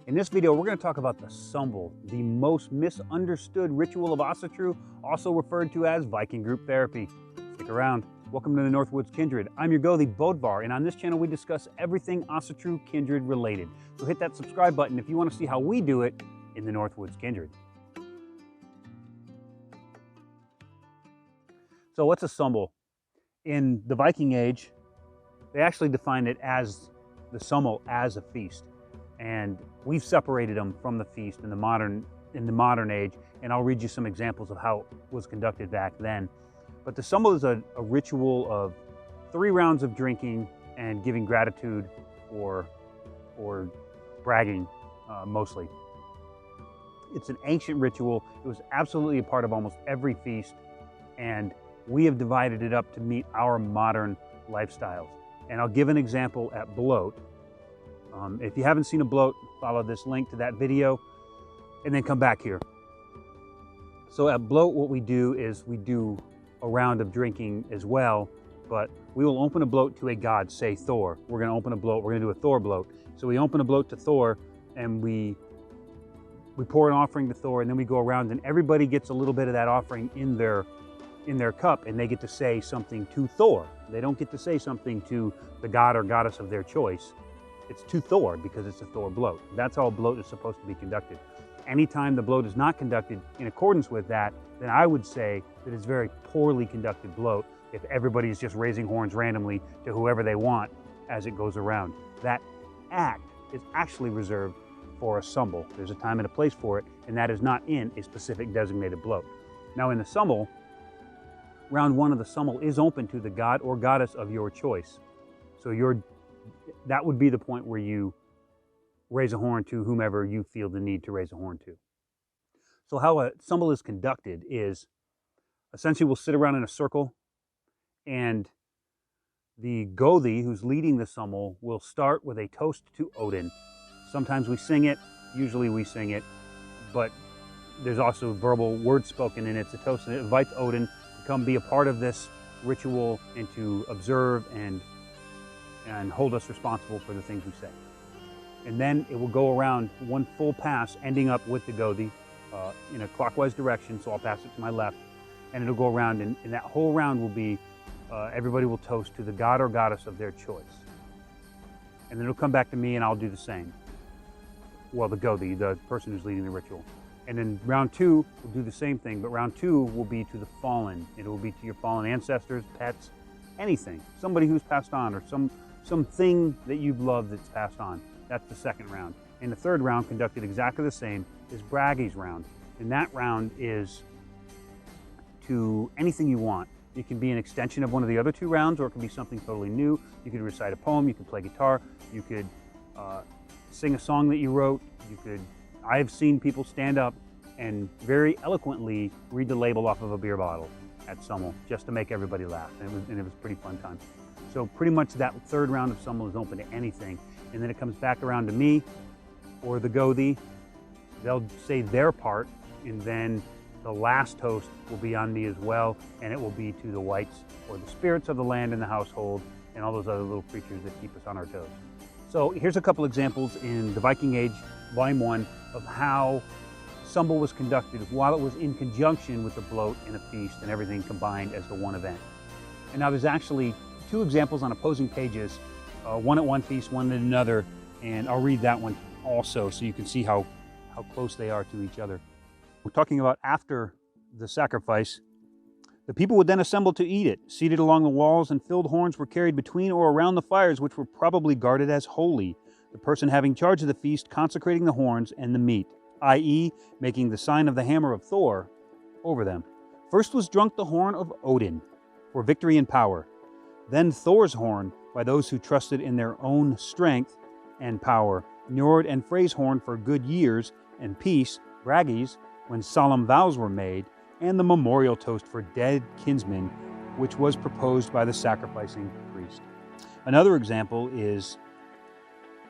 In this video, we're going to talk about the Sumble, the most misunderstood ritual of Asatru, also referred to as Viking group therapy. Stick around. Welcome to the Northwoods Kindred. I'm your Gothi Bodvar, and on this channel we discuss everything Asatru Kindred related. So hit that subscribe button if you want to see how we do it in the Northwoods Kindred. So what's a Sumble? In the Viking Age, they actually defined it as the Sumble as a feast. And we've separated them from the feast in the modern age, and I'll read you some examples of how it was conducted back then. But the Sumble is a ritual of 3 rounds of drinking and giving gratitude or bragging, mostly. It's an ancient ritual. It was absolutely a part of almost every feast, and we have divided it up to meet our modern lifestyles. And I'll give an example at bloat. If you haven't seen a bloat, follow this link to that video and then come back here. So at bloat, what we do is we do a round of drinking as well, but we will open a bloat to a god, say Thor. We're going to open a bloat, we're going to do a Thor bloat. So we open a bloat to Thor and we pour an offering to Thor, and then we go around and everybody gets a little bit of that offering in their cup, and they get to say something to Thor. They don't get to say something to the god or goddess of their choice. It's to Thor because it's a Thor bloat. That's how a bloat is supposed to be conducted. Anytime the bloat is not conducted in accordance with that, then I would say that it's very poorly conducted bloat if everybody is just raising horns randomly to whoever they want as it goes around. That act is actually reserved for a Sumble. There's a time and a place for it, and that is not in a specific designated bloat. Now in the Sumble, round 1 of the Sumble is open to the god or goddess of your choice. So that would be the point where you raise a horn to whomever you feel the need to raise a horn to. So how a Sumble is conducted is, essentially we'll sit around in a circle, and the Gothi, who's leading the Sumble, will start with a toast to Odin. Sometimes we sing it, usually we sing it, but there's also verbal words spoken in it. It's a toast, and it invites Odin to come be a part of this ritual and to observe and hold us responsible for the things we say. And then it will go around one full pass, ending up with the Gothi in a clockwise direction, so I'll pass it to my left, and it'll go around, and that whole round will be, everybody will toast to the god or goddess of their choice. And then it'll come back to me, and I'll do the same. Well, the Gothi, the person who's leading the ritual. And then round 2 will do the same thing, but round 2 will be to the fallen. It will be to your fallen ancestors, pets, anything, somebody who's passed on, or something that you've loved that's passed on. That's the second round. And the third round, conducted exactly the same, is Braggy's round. And that round is to anything you want. It can be an extension of one of the other 2 rounds, or it can be something totally new. You could recite a poem, you could play guitar, you could sing a song that you wrote, I've seen people stand up and very eloquently read the label off of a beer bottle at Sumble, just to make everybody laugh, and it was a pretty fun time. So pretty much that third round of Sumble is open to anything, and then it comes back around to me or the Gothi. They'll say their part, and then the last toast will be on me as well, and it will be to the wights, or the spirits of the land in the household, and all those other little creatures that keep us on our toes. So here's a couple examples in the Viking Age, Volume 1, of how Sumble was conducted while it was in conjunction with the bloat and a feast and everything combined as the one event. And now there's actually 2 examples on opposing pages, one at one feast, one at another, and I'll read that one also so you can see how close they are to each other. We're talking about after the sacrifice. The people would then assemble to eat it. Seated along the walls, and filled horns were carried between or around the fires, which were probably guarded as holy, the person having charge of the feast consecrating the horns and the meat, i.e. making the sign of the hammer of Thor over them. First was drunk the horn of Odin for victory and power, then Thor's horn by those who trusted in their own strength and power, Njord and Frey's horn for good years and peace, Braggy's when solemn vows were made, and the memorial toast for dead kinsmen, which was proposed by the sacrificing priest. Another example is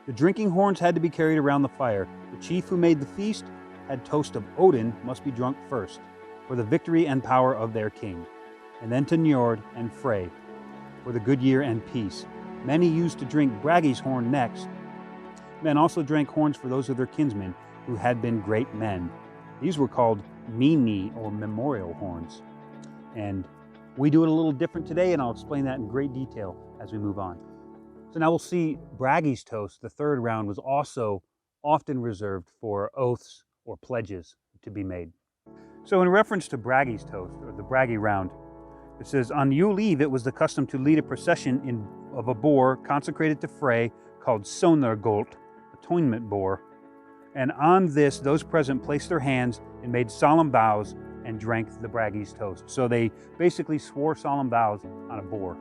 the drinking horns had to be carried around the fire. The chief who made the feast had toast of Odin must be drunk first, for the victory and power of their king, and then to Njord and Frey, for the good year and peace. Many used to drink Braggy's horn next, Men also drank horns for those of their kinsmen who had been great men. These were called mini or memorial horns. And we do it a little different today, and I'll explain that in great detail as we move on. So now we'll see Braggie's toast. The third round was also often reserved for oaths or pledges to be made. So in reference to Braggie's toast, or the Braggie round, it says, on Yule Eve it was the custom to lead a procession of a boar consecrated to Frey called Sonargolt, atonement boar. And on this, those present placed their hands and made solemn vows and drank the Braggie's toast. So they basically swore solemn vows on a boar.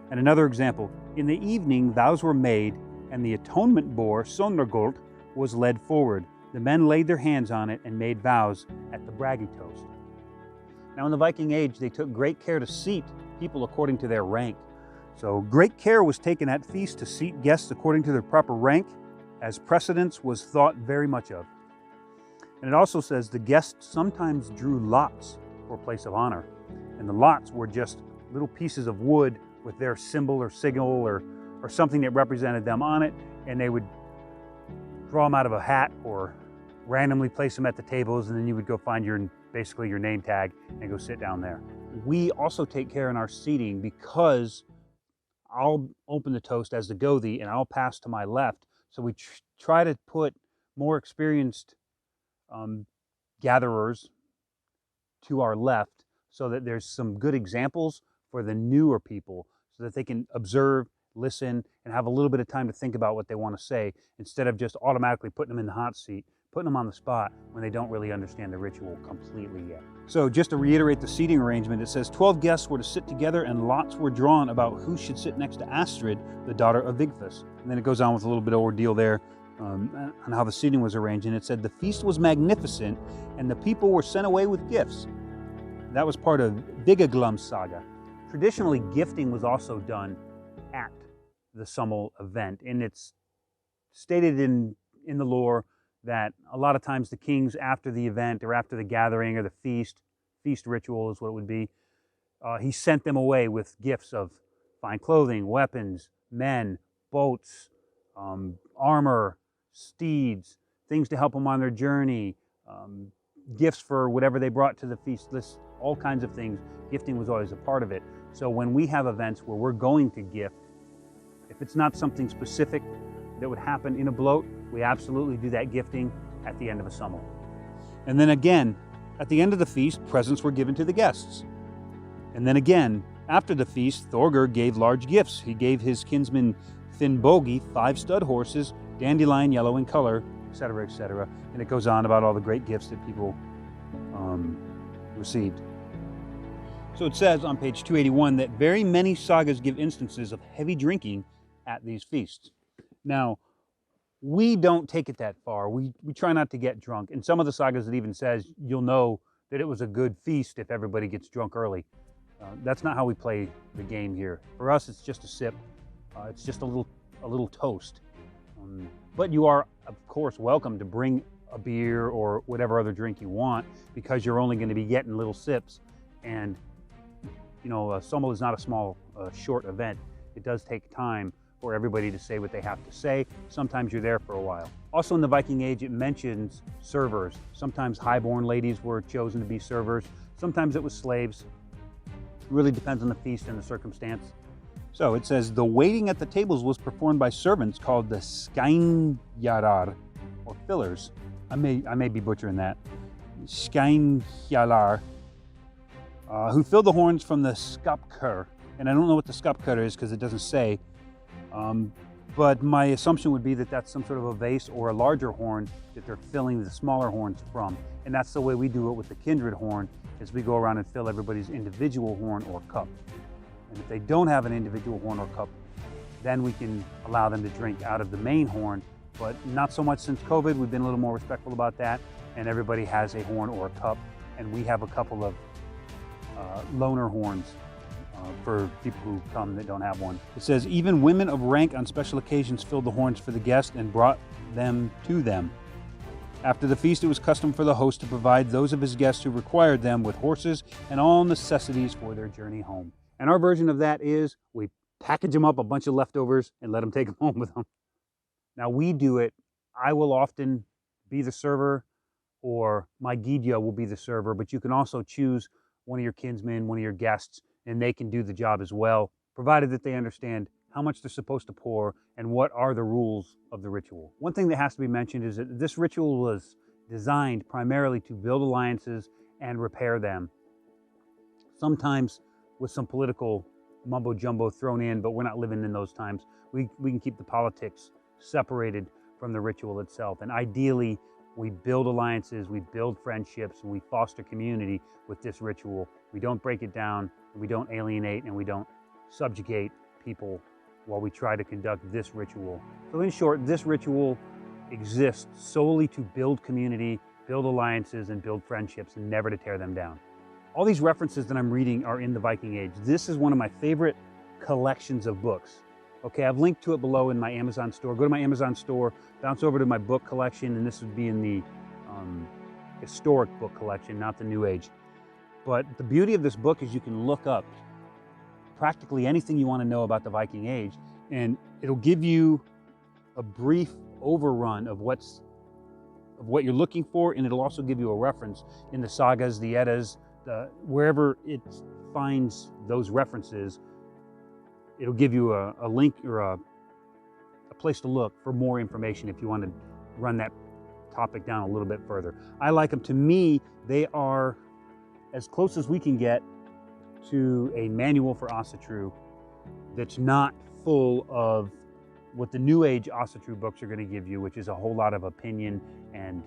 And another example, in the evening vows were made, and the atonement boar, Sonargolt, was led forward. The men laid their hands on it and made vows at the Braggie toast. Now in the Viking Age, they took great care to seat people according to their rank. So great care was taken at feasts to seat guests according to their proper rank, as precedence was thought very much of. And it also says the guests sometimes drew lots for place of honor. And the lots were just little pieces of wood with their symbol or signal or something that represented them on it, and they would draw them out of a hat or randomly place them at the tables, and then you would go find basically your name tag and go sit down there. We also take care in our seating, because I'll open the toast as the gothie and I'll pass to my left. So we try to put more experienced gatherers to our left, so that there's some good examples for the newer people, so that they can observe, listen, and have a little bit of time to think about what they want to say, instead of just automatically putting them in the hot seat, putting them on the spot when they don't really understand the ritual completely yet. So just to reiterate the seating arrangement, it says 12 guests were to sit together, and lots were drawn about who should sit next to Astrid, the daughter of Vigfus. And then it goes on with a little bit of ordeal there on how the seating was arranged. And it said the feast was magnificent, and the people were sent away with gifts. That was part of Vigaglum's saga. Traditionally, gifting was also done at the Sumble event, and it's stated in the lore that a lot of times the kings, after the event or after the gathering or the feast ritual is what it would be, he sent them away with gifts of fine clothing, weapons, men, boats, armor, steeds, things to help them on their journey, gifts for whatever they brought to the feast list, all kinds of things. Gifting was always a part of it. So when we have events where we're going to gift, if it's not something specific that would happen in a bloat, we absolutely do that gifting at the end of a Sumble. And then again, at the end of the feast, presents were given to the guests. And then again, after the feast, Thorgr gave large gifts. He gave his kinsman Finnbogi 5 stud horses, dandelion yellow in color, etc., etc. And it goes on about all the great gifts that people received. So it says on page 281 that very many sagas give instances of heavy drinking at these feasts. Now, we don't take it that far. We try not to get drunk. In some of the sagas, it even says you'll know that it was a good feast if everybody gets drunk early. That's not how we play the game here. For us, it's just a sip. It's just a little toast. But you are, of course, welcome to bring a beer or whatever other drink you want, because you're only going to be getting little sips. And you know, Sumble is not a small, short event. It does take time for everybody to say what they have to say. Sometimes you're there for a while. Also in the Viking Age, it mentions servers. Sometimes highborn ladies were chosen to be servers. Sometimes it was slaves. It really depends on the feast and the circumstance. So it says the waiting at the tables was performed by servants called the skeinjarar, or fillers. I may be butchering that. Skeinjalar, who filled the horns from the skapkur. And I don't know what the skapkur is because it doesn't say. But my assumption would be that that's some sort of a vase or a larger horn that they're filling the smaller horns from. And that's the way we do it with the kindred horn, is we go around and fill everybody's individual horn or cup. And if they don't have an individual horn or cup, then we can allow them to drink out of the main horn. But not so much since COVID. We've been a little more respectful about that. And everybody has a horn or a cup. And we have a couple of loaner horns for people who come that don't have one. It says, even women of rank on special occasions filled the horns for the guest and brought them to them. After the feast, it was custom for the host to provide those of his guests who required them with horses and all necessities for their journey home. And our version of that is we package them up a bunch of leftovers and let them take them home with them. Now we do it, I will often be the server, or my gidya will be the server, but you can also choose one of your kinsmen, one of your guests, and they can do the job as well, provided that they understand how much they're supposed to pour and what are the rules of the ritual. One thing that has to be mentioned is that this ritual was designed primarily to build alliances and repair them, sometimes with some political mumbo jumbo thrown in, but we're not living in those times. We can keep the politics separated from the ritual itself. And ideally, we build alliances, we build friendships, and we foster community with this ritual. We don't break it down, we don't alienate, and we don't subjugate people while we try to conduct this ritual. So in short, this ritual exists solely to build community, build alliances, and build friendships, and never to tear them down. All these references that I'm reading are in the Viking Age. This is one of my favorite collections of books. Okay, I've linked to it below in my Amazon store. Go to my Amazon store, bounce over to my book collection, and this would be in the historic book collection, not the New Age. But the beauty of this book is you can look up practically anything you want to know about the Viking Age, and it'll give you a brief overrun of what you're looking for, and it'll also give you a reference in the sagas, the Eddas, wherever it finds those references. It'll give you a link or a place to look for more information if you want to run that topic down a little bit further. I like them. To me, they are as close as we can get to a manual for Asatru that's not full of what the New Age Asatru books are going to give you, which is a whole lot of opinion and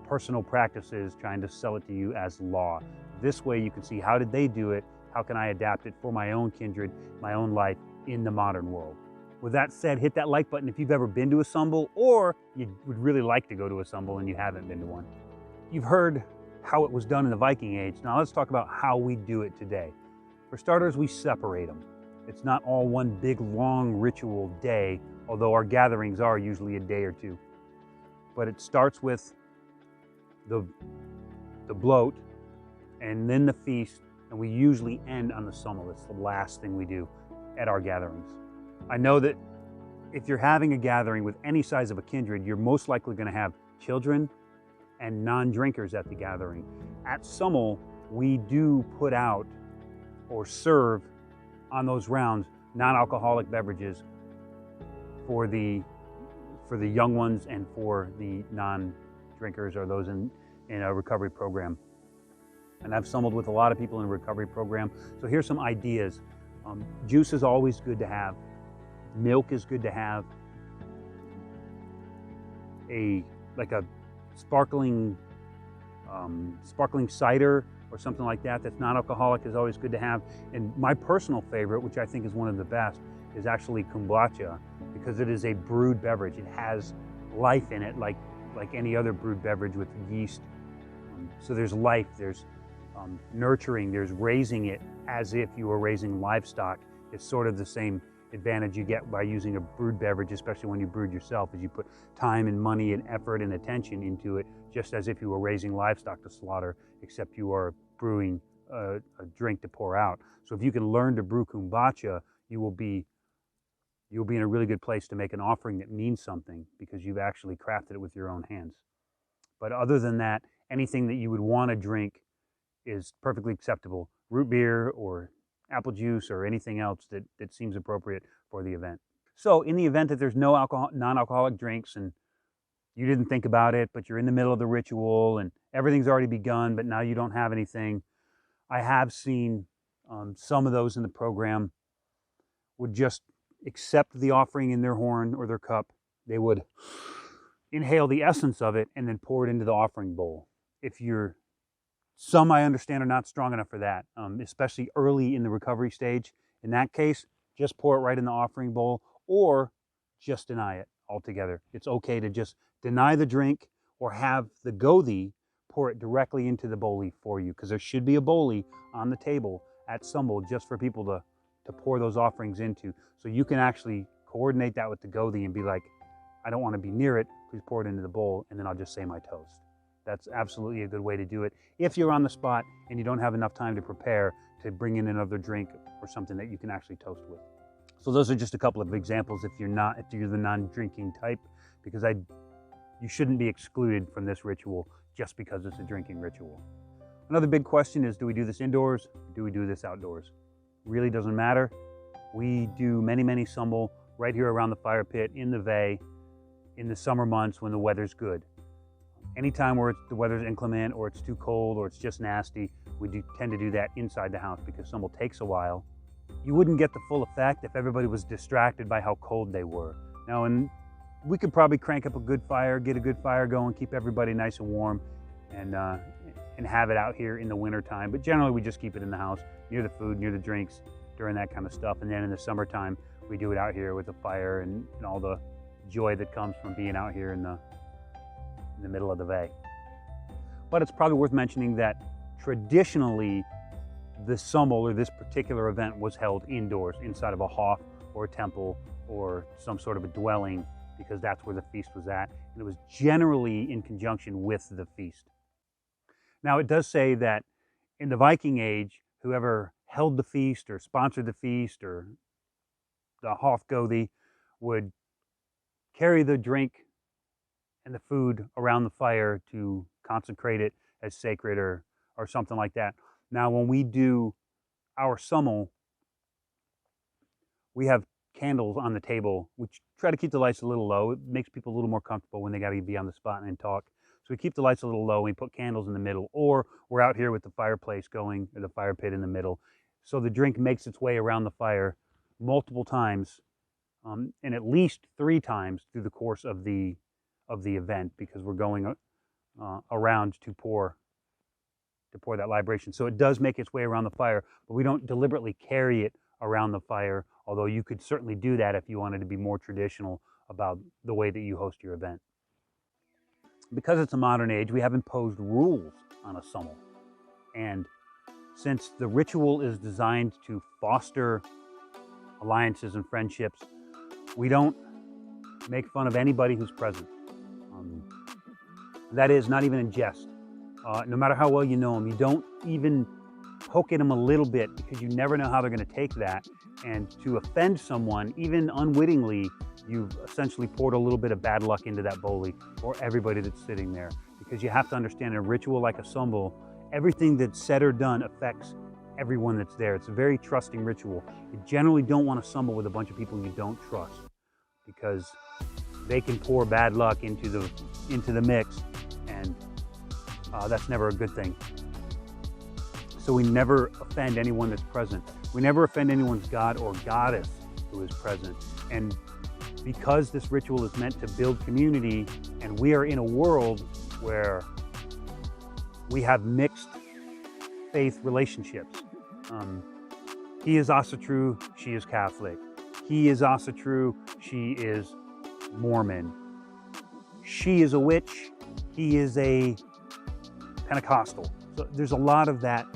personal practices trying to sell it to you as law. This way you can see, how did they do it? How can I adapt it for my own kindred, my own life in the modern world? With that said, hit that like button if you've ever been to a Sumble, or you would really like to go to a Sumble and you haven't been to one. You've heard how it was done in the Viking Age. Now let's talk about how we do it today. For starters, we separate them. It's not all one big long ritual day, although our gatherings are usually a day or two. But it starts with the bloat, and then the feast, and we usually end on the Sumble. It's the last thing we do at our gatherings. I know that if you're having a gathering with any size of a kindred, you're most likely going to have children and non-drinkers at the gathering. At Sumble, we do put out or serve on those rounds non-alcoholic beverages for the young ones and for the non-drinkers or those in a recovery program. And I've Sumbled with a lot of people in a recovery program. So here's some ideas. Juice is always good to have. Milk is good to have. Like a sparkling cider or something like that that's non-alcoholic is always good to have. And my personal favorite, which I think is one of the best, is actually kombucha, because it is a brewed beverage. It has life in it, like any other brewed beverage with yeast. So there's life, there's nurturing, there's raising it as if you were raising livestock. It's sort of the same advantage you get by using a brewed beverage, especially when you brewed yourself, as you put time and money and effort and attention into it, just as if you were raising livestock to slaughter, except you are brewing a drink to pour out. So if you can learn to brew kombucha, you'll be in a really good place to make an offering that means something, because you've actually crafted it with your own hands. But other than that, anything that you would want to drink is perfectly acceptable. Root beer or apple juice or anything else that seems appropriate for the event. So in the event that there's no non-alcoholic drinks and you didn't think about it, but you're in the middle of the ritual and everything's already begun, but now you don't have anything, I have seen some of those in the program would just accept the offering in their horn or their cup. They would inhale the essence of it and then pour it into the offering bowl. Some I understand are not strong enough for that, especially early in the recovery stage. In that case, just pour it right in the offering bowl, or just deny it altogether. It's okay to just deny the drink, or have the gothi pour it directly into the boli for you, because there should be a boli on the table at Sumble just for people to pour those offerings into. So you can actually coordinate that with the gothi and be like, I don't want to be near it, please pour it into the bowl, and then I'll just say my toast. That's absolutely a good way to do it if you're on the spot and you don't have enough time to prepare to bring in another drink or something that you can actually toast with. So those are just a couple of examples if you're the non-drinking type. because you shouldn't be excluded from this ritual just because it's a drinking ritual. Another big question is, do we do this indoors? Or do we do this outdoors? Really doesn't matter. We do many, many Sumble right here around the fire pit in the Vey in the summer months when the weather's good. Anytime where the weather's inclement or it's too cold or it's just nasty, we tend to do that inside the house because Sumble takes a while. You wouldn't get the full effect if everybody was distracted by how cold they were. Now, and we could probably crank up a good fire, get a good fire going, keep everybody nice and warm, and have it out here in the winter time. But generally we just keep it in the house, near the food, near the drinks, during that kind of stuff. And then in the summertime, we do it out here with the fire and all the joy that comes from being out here in the middle of the Vey. But it's probably worth mentioning that traditionally, the Sumble or this particular event was held indoors, inside of a hof or a temple or some sort of a dwelling, because that's where the feast was at. And it was generally in conjunction with the feast. Now, it does say that in the Viking age, whoever held the feast or sponsored the feast or the hofgoði would carry the drink and the food around the fire to consecrate it as sacred or something like that. Now, when we do our Sumble, we have candles on the table, which try to keep the lights a little low. It makes people a little more comfortable when they got to be on the spot and talk. So we keep the lights a little low, we put candles in the middle, or we're out here with the fireplace going, or the fire pit in the middle. So the drink makes its way around the fire multiple times, and at least 3 times through the course of the event, because we're going around to pour that libation. So it does make its way around the fire, but we don't deliberately carry it around the fire, although you could certainly do that if you wanted to be more traditional about the way that you host your event. Because it's a modern age, we have imposed rules on a Sumble. And since the ritual is designed to foster alliances and friendships, we don't make fun of anybody who's present. That is, not even in jest. No matter how well you know them, you don't even poke at them a little bit, because you never know how they're going to take that. And to offend someone, even unwittingly, you've essentially poured a little bit of bad luck into that bowlie for everybody that's sitting there. Because you have to understand, in a ritual like a Sumble, everything that's said or done affects everyone that's there. It's a very trusting ritual. You generally don't want to Sumble with a bunch of people you don't trust, because they can pour bad luck into the mix, and that's never a good thing. So we never offend anyone that's present. We never offend anyone's god or goddess who is present. And because this ritual is meant to build community, and we are in a world where we have mixed faith relationships. He is Asatru, she is Catholic. He is Asatru, she is Mormon. She is a witch, he is a Pentecostal. So there's a lot of that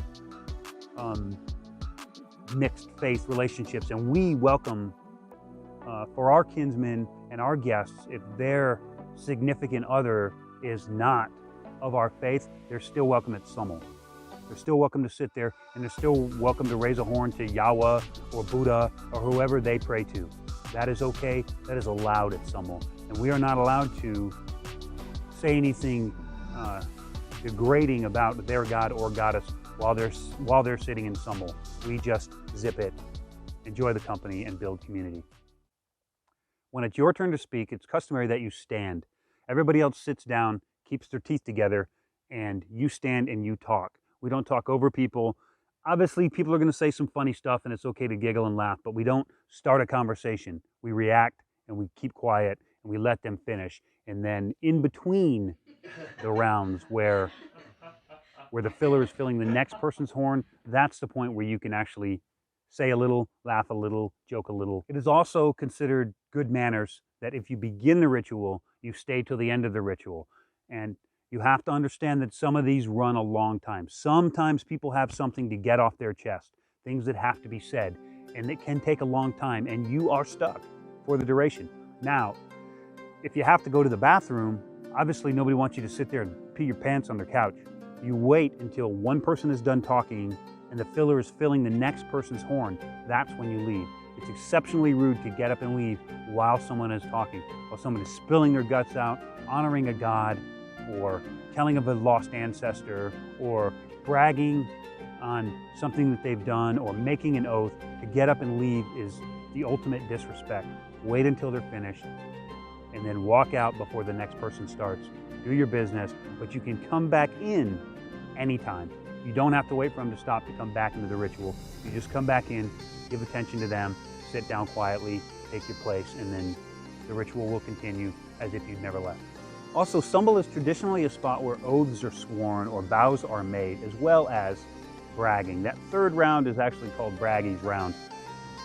mixed faith relationships, and we welcome for our kinsmen and our guests, if their significant other is not of our faith, they're still welcome at Sumble. They're still welcome to sit there, and they're still welcome to raise a horn to Yahweh or Buddha or whoever they pray to. That is okay. That is allowed at Sumble. And we are not allowed to say anything degrading about their god or goddess while they're sitting in Sumble. We just zip it, enjoy the company, and build community. When it's your turn to speak, it's customary that you stand. Everybody else sits down, keeps their teeth together, and you stand and you talk. We don't talk over people. Obviously, people are going to say some funny stuff, and it's okay to giggle and laugh, but we don't start a conversation. We react, and we keep quiet, and we let them finish. And then in between the rounds where the filler is filling the next person's horn, that's the point where you can actually say a little, laugh a little, joke a little. It is also considered good manners that if you begin the ritual, you stay till the end of the ritual. And you have to understand that some of these run a long time. Sometimes people have something to get off their chest, things that have to be said, and it can take a long time, and you are stuck for the duration. Now, if you have to go to the bathroom, obviously nobody wants you to sit there and pee your pants on their couch. You wait until one person is done talking and the filler is filling the next person's horn. That's when you leave. It's exceptionally rude to get up and leave while someone is talking, while someone is spilling their guts out, honoring a god, or telling of a lost ancestor, or bragging on something that they've done, or making an oath. To get up and leave is the ultimate disrespect. Wait until they're finished, and then walk out before the next person starts. Do your business, but you can come back in anytime. You don't have to wait for them to stop to come back into the ritual. You just come back in, give attention to them, sit down quietly, take your place, and then the ritual will continue as if you'd never left. Also, Sumble is traditionally a spot where oaths are sworn or vows are made, as well as bragging. That third round is actually called Braggy's round,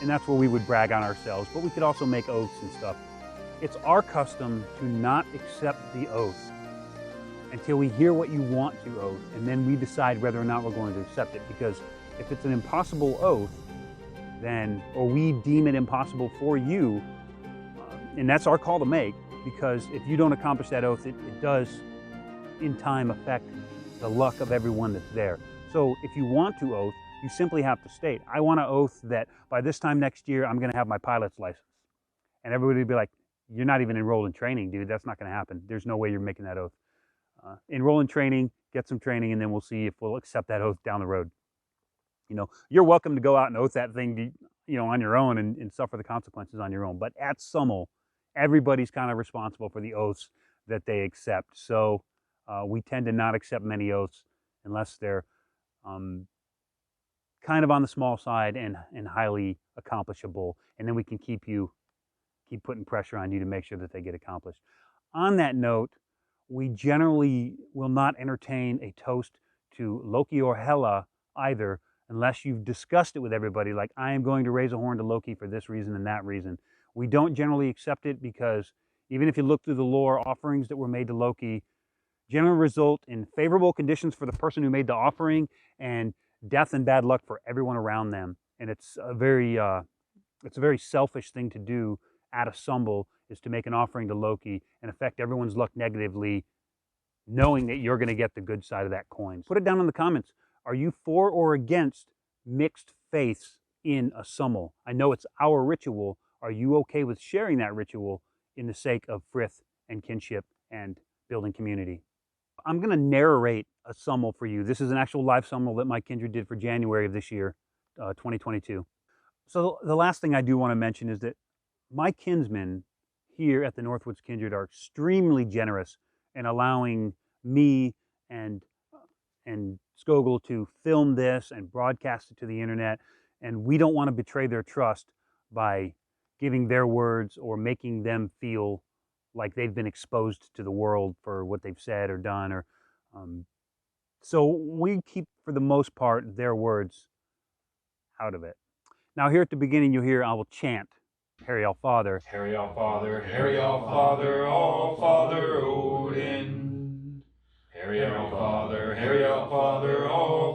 and that's where we would brag on ourselves, but we could also make oaths and stuff. It's our custom to not accept the oath until we hear what you want to oath, and then we decide whether or not we're going to accept it. Because if it's an impossible oath, then, or we deem it impossible for you, and that's our call to make, because if you don't accomplish that oath, it does in time affect the luck of everyone that's there. So if you want to oath, you simply have to state, I want to oath that by this time next year, I'm going to have my pilot's license. And everybody would be like, you're not even enrolled in training, dude. That's not going to happen. There's no way you're making that oath. Enroll in training, get some training, and then we'll see if we'll accept that oath down the road. You know, you're welcome to go out and oath that thing, you know, on your own and suffer the consequences on your own. But at Sumble, everybody's kind of responsible for the oaths that they accept. So we tend to not accept many oaths unless they're kind of on the small side and highly accomplishable. And then we can keep putting pressure on you to make sure that they get accomplished. On that note, we generally will not entertain a toast to Loki or Hela either, unless you've discussed it with everybody, like, I am going to raise a horn to Loki for this reason and that reason. We don't generally accept it because even if you look through the lore, offerings that were made to Loki generally result in favorable conditions for the person who made the offering and death and bad luck for everyone around them. And it's a very selfish thing to do at a Sumble, is to make an offering to Loki and affect everyone's luck negatively, knowing that you're going to get the good side of that coin. Put it down in the comments. Are you for or against mixed faiths in a Sumble? I know it's our ritual. Are you okay with sharing that ritual in the sake of frith and kinship and building community? I'm going to narrate a Sumble for you. This is an actual live Sumble that my kindred did for January of this year, 2022. So the last thing I do want to mention is that my kinsmen here at the Northwoods Kindred are extremely generous in allowing me and Skogel to film this and broadcast it to the internet. And we don't want to betray their trust by giving their words or making them feel like they've been exposed to the world for what they've said or done. Or so we keep, for the most part, their words out of it. Now here at the beginning, you'll hear I will chant Harry All Father. Harry All Father, Harry All Father Odin. Harry All Father, Harry All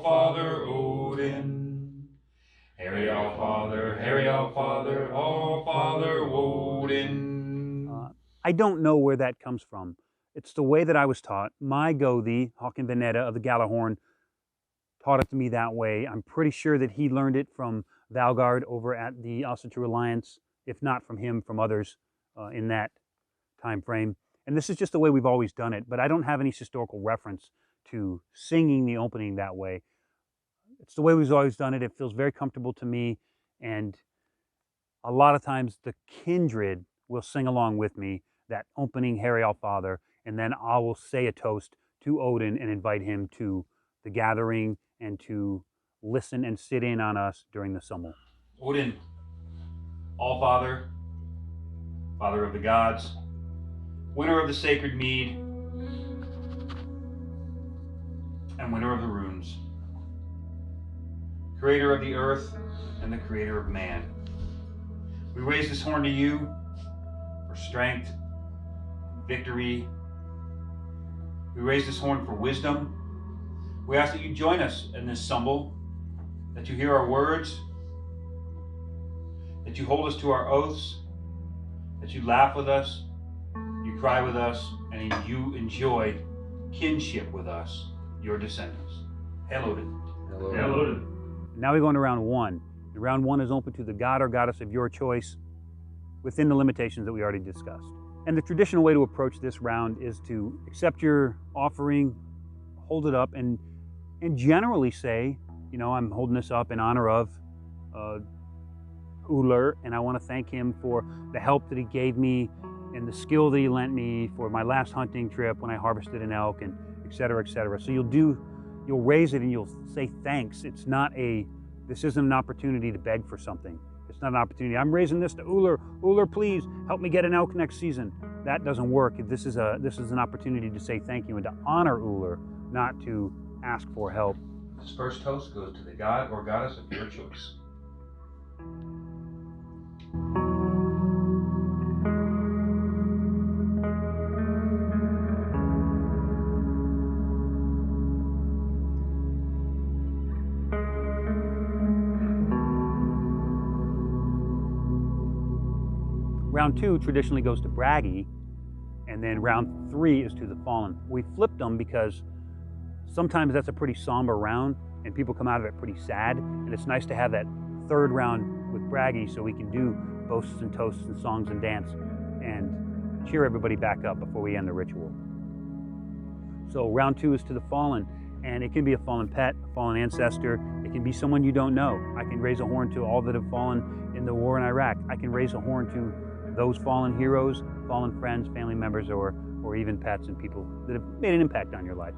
Father Odin. Harry All Father, Harry All Father Odin. I don't know where that comes from. It's the way that I was taught. My Gothi, Håkon Veneta of the Galahorn, taught it to me that way. I'm pretty sure that he learned it from Valgard over at the Asatru Alliance, if not from him, from others in that time frame. And this is just the way we've always done it, but I don't have any historical reference to singing the opening that way. It's the way we've always done it. It feels very comfortable to me, and a lot of times the kindred will sing along with me, that opening Harry All Father, and then I will say a toast to Odin and invite him to the gathering and to listen and sit in on us during the Sumble. Odin, All Father, Father of the gods, winner of the sacred mead, and winner of the runes, creator of the earth and the creator of man. We raise this horn to you for strength, victory. We raise this horn for wisdom. We ask that you join us in this Sumble, that you hear our words, that you hold us to our oaths, that you laugh with us, you cry with us, and you enjoy kinship with us, your descendants. Hail Odin. Now we go into round one. Round 1 is open to the god or goddess of your choice within the limitations that we already discussed. And the traditional way to approach this round is to accept your offering, hold it up, and generally say, you know, I'm holding this up in honor of Uller, and I want to thank him for the help that he gave me and the skill that he lent me for my last hunting trip when I harvested an elk, and et cetera, et cetera. So you'll raise it and you'll say thanks. This isn't an opportunity to beg for something. It's not an opportunity. I'm raising this to Uller. Uller, please help me get an elk next season. That doesn't work. This is an opportunity to say thank you and to honor Uller, not to ask for help. This first toast goes to the god or goddess of your choice. Round 2 traditionally goes to Bragi, and then round 3 is to the fallen. We flipped them because sometimes that's a pretty somber round and people come out of it pretty sad, and it's nice to have that third round with Bragi so we can do boasts and toasts and songs and dance and cheer everybody back up before we end the ritual. So round 2 is to the fallen, and it can be a fallen pet, a fallen ancestor. It can be someone you don't know. I can raise a horn to all that have fallen in the war in Iraq. I can raise a horn to those fallen heroes, fallen friends, family members, or even pets and people that have made an impact on your life.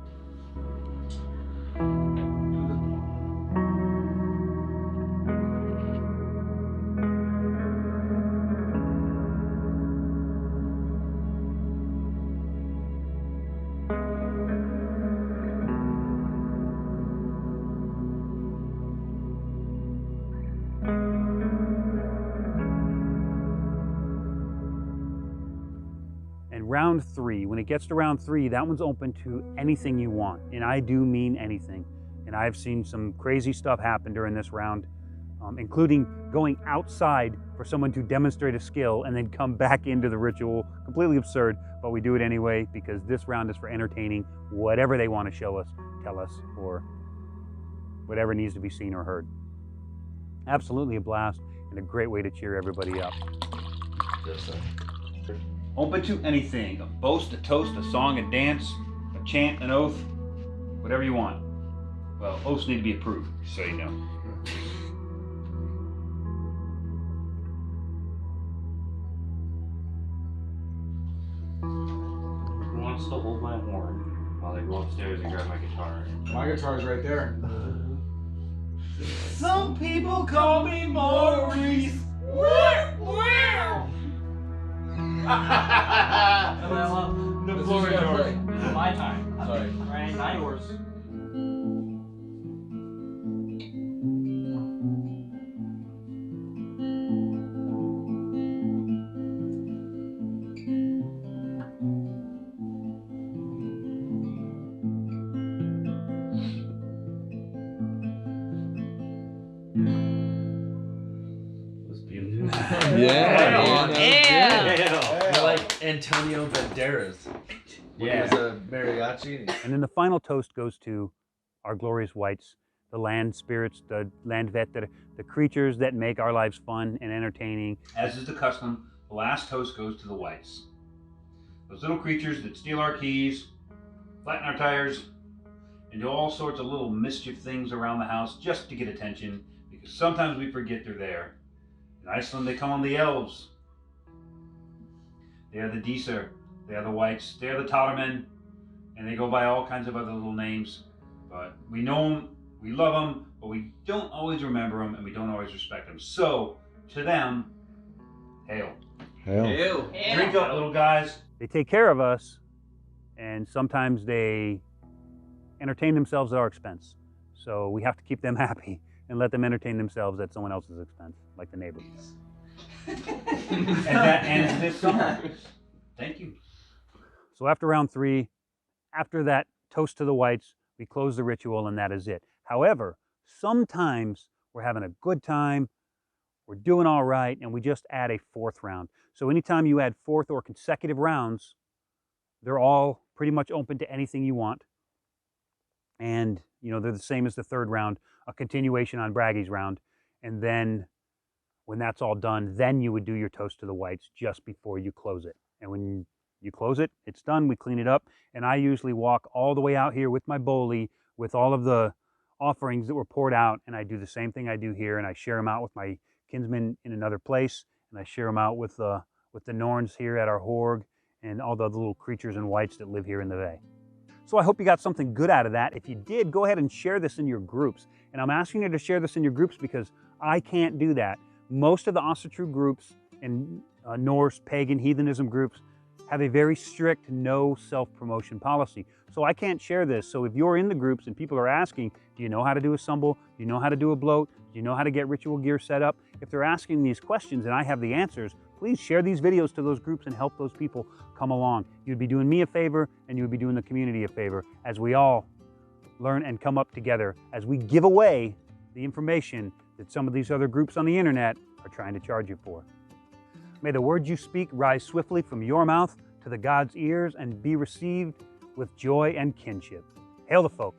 Round 3, when it gets to round 3, that one's open to anything you want, and I do mean anything. And I've seen some crazy stuff happen during this round, including going outside for someone to demonstrate a skill and then come back into the ritual. Completely absurd, but we do it anyway because this round is for entertaining whatever they want to show us, tell us, or whatever needs to be seen or heard. Absolutely a blast and a great way to cheer everybody up. Yes, sir. Open to anything, a boast, a toast, a song, a dance, a chant, an oath, whatever you want. Well, oaths need to be approved, so you know. Who wants to hold my horn while I go upstairs and grab my guitar? My guitar's right there. Some people call me Maurice. The floor is yours. My time. Sorry. Right, not yours. That's beautiful. You're like Antonio Banderas. When he was a mariachi. And then the final toast goes to our glorious whites, the land spirits, the land vet, the creatures that make our lives fun and entertaining. As is the custom, the last toast goes to the whites. Those little creatures that steal our keys, flatten our tires, and do all sorts of little mischief things around the house just to get attention, because sometimes we forget they're there. In Iceland, they call them the elves. They are the Dísir, they are the whites, they are the Tottermen, and they go by all kinds of other little names. But we know them, we love them, but we don't always remember them, and we don't always respect them. So, to them, hail. Hail. Drink up, little guys. They take care of us, and sometimes they entertain themselves at our expense. So we have to keep them happy and let them entertain themselves at someone else's expense, like the neighbors. And that ends this summer. Thank you. So after round 3, after that toast to the whites, we close the ritual and that is it. However, sometimes we're having a good time, we're doing all right, and we just add a 4th round. So anytime you add 4th or consecutive rounds, they're all pretty much open to anything you want. And, you know, they're the same as the 3rd round, a continuation on Bragi's round. And then when that's all done, then you would do your toast to the whites just before you close it. And when you close it, it's done, we clean it up. And I usually walk all the way out here with my bowlie with all of the offerings that were poured out, and I do the same thing I do here, and I share them out with my kinsmen in another place, and I share them out with the Norns here at our Horg, and all the other little creatures and whites that live here in the Bay. So I hope you got something good out of that. If you did, go ahead and share this in your groups. And I'm asking you to share this in your groups because I can't do that. Most of the Asatru groups and Norse, pagan, heathenism groups have a very strict no self-promotion policy. So I can't share this. So if you're in the groups and people are asking, do you know how to do a sumble? Do you know how to do a bloat? Do you know how to get ritual gear set up? If they're asking these questions and I have the answers, please share these videos to those groups and help those people come along. You'd be doing me a favor and you would be doing the community a favor as we all learn and come up together as we give away the information that some of these other groups on the internet are trying to charge you for. May the words you speak rise swiftly from your mouth to the God's ears and be received with joy and kinship. Hail the folk.